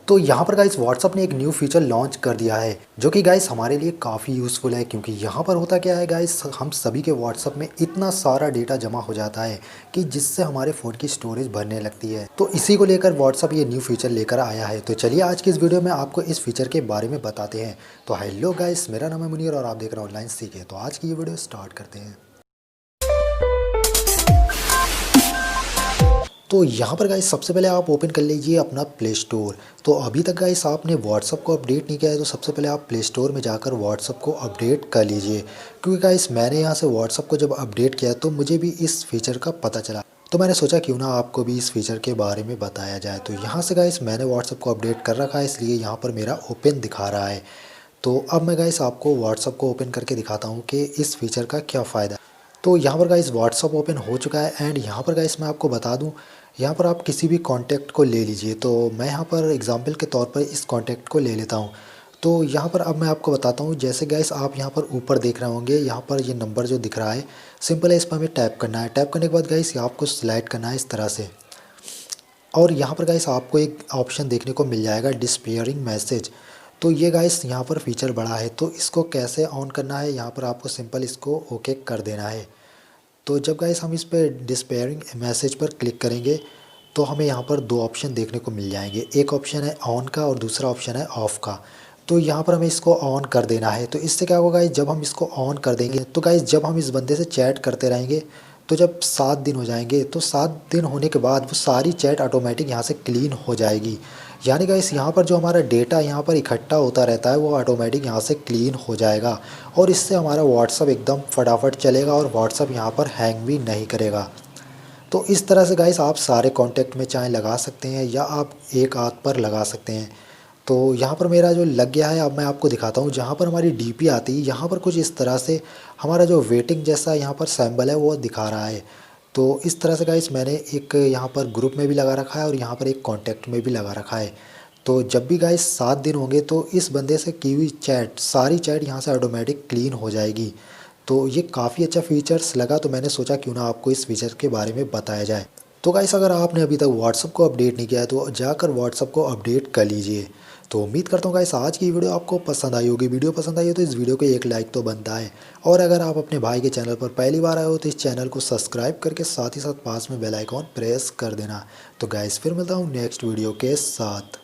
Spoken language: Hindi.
तो यहाँ पर गाइस व्हाट्सअप ने एक न्यू फीचर लॉन्च कर दिया है जो कि गाइस हमारे लिए काफ़ी यूज़फुल है, क्योंकि यहाँ पर होता क्या है गाइस, हम सभी के व्हाट्सअप में इतना सारा डेटा जमा हो जाता है कि जिससे हमारे फ़ोन की स्टोरेज भरने लगती है। तो इसी को लेकर व्हाट्सअप ये न्यू फीचर लेकर आया है। तो चलिए आज की इस वीडियो में आपको इस फीचर के बारे में बताते हैं। तो हेलो गाइस, मेरा नाम है मुनीर और आप देख रहे हैं ऑनलाइन सीखे। तो आज की ये वीडियो स्टार्ट करते हैं। तो यहाँ पर गाइस सबसे पहले आप ओपन कर लीजिए अपना प्ले स्टोर। तो अभी तक गाइस आपने व्हाट्सअप को अपडेट नहीं किया है तो सबसे पहले आप प्ले स्टोर में जाकर व्हाट्सअप को अपडेट कर लीजिए, क्योंकि गाइस मैंने यहाँ से व्हाट्सअप को जब अपडेट किया तो मुझे भी इस फीचर का पता चला। तो मैंने सोचा क्यों ना आपको भी इस फीचर के बारे में बताया जाए। तो यहाँ से गाइस मैंने व्हाट्सअप को अपडेट कर रखा है, इसलिए यहाँ पर मेरा ओपन दिखा रहा है। तो अब मैं गाइस आपको व्हाट्सअप को ओपन करके दिखाता हूँ कि इस फीचर का क्या फ़ायदा है। तो यहाँ पर गाइस व्हाट्सअप ओपन हो चुका है एंड यहाँ पर गाइस मैं आपको बता दूँ, यहाँ पर आप किसी भी कॉन्टैक्ट को ले लीजिए। तो मैं यहाँ पर एग्जांपल के तौर पर इस कॉन्टैक्ट को ले लेता हूँ। तो यहाँ पर अब मैं आपको बताता हूँ, जैसे गाइस आप यहाँ पर ऊपर देख रहे होंगे, यहाँ पर ये नंबर जो दिख रहा है सिंपल है, इस पर हमें टैप करना है। टैप करने के बाद गाइस आपको स्लाइड करना है इस तरह से, और यहाँ पर गाइस आपको एक ऑप्शन देखने को मिल जाएगा डिस्पेयरिंग मैसेज। तो ये गाइस यहाँ पर फीचर बड़ा है, तो इसको कैसे ऑन करना है, यहाँ पर आपको सिंपल इसको ओके कर देना है। तो जब गाइस हम इस पर डिस्पेयरिंग मैसेज पर क्लिक करेंगे तो हमें यहाँ पर दो ऑप्शन देखने को मिल जाएंगे। एक ऑप्शन है ऑन का और दूसरा ऑप्शन है ऑफ़ का। तो यहाँ पर हमें इसको ऑन कर देना है। तो इससे क्या होगा गाइस, जब हम इसको ऑन कर देंगे तो गाइस जब हम इस बंदे से चैट करते रहेंगे तो जब 7 दिन हो जाएंगे तो 7 दिन होने के बाद वो सारी चैट ऑटोमेटिक यहाँ से क्लीन हो जाएगी। यानी गाइस यहाँ पर जो हमारा डेटा यहाँ पर इकट्ठा होता रहता है वो ऑटोमेटिक यहाँ से क्लीन हो जाएगा, और इससे हमारा व्हाट्सअप एकदम फटाफट चलेगा और व्हाट्सअप यहाँ पर हैंग भी नहीं करेगा। तो इस तरह से गाइस आप सारे कॉन्टैक्ट में चाहे लगा सकते हैं या आप एक आध पर लगा सकते हैं। तो यहाँ पर मेरा जो लग गया है, अब मैं आपको दिखाता हूँ। जहाँ पर हमारी डीपी आती है यहाँ पर कुछ इस तरह से हमारा जो वेटिंग जैसा यहाँ पर सिंबल है वो दिखा रहा है। तो इस तरह से गाइस मैंने एक यहाँ पर ग्रुप में भी लगा रखा है और यहाँ पर एक कॉन्टैक्ट में भी लगा रखा है। तो जब भी गाइस 7 दिन होंगे तो इस बंदे से की हुई चैट, सारी चैट यहाँ से ऑटोमेटिक क्लीन हो जाएगी। तो ये काफ़ी अच्छा फीचर्स लगा, तो मैंने सोचा क्यों ना आपको इस फीचर के बारे में बताया जाए। तो गाइस अगर आपने अभी तक व्हाट्सअप को अपडेट नहीं किया है तो जाकर व्हाट्सअप को अपडेट कर लीजिए। तो उम्मीद करता हूँ गाइस आज की वीडियो आपको पसंद आई होगी। वीडियो पसंद आई हो तो इस वीडियो को एक लाइक तो बनता है, और अगर आप अपने भाई के चैनल पर पहली बार आए हो तो इस चैनल को सब्सक्राइब करके साथ ही साथ पास में बेल आइकॉन प्रेस कर देना। तो गाइस फिर मिलता हूँ नेक्स्ट वीडियो के साथ।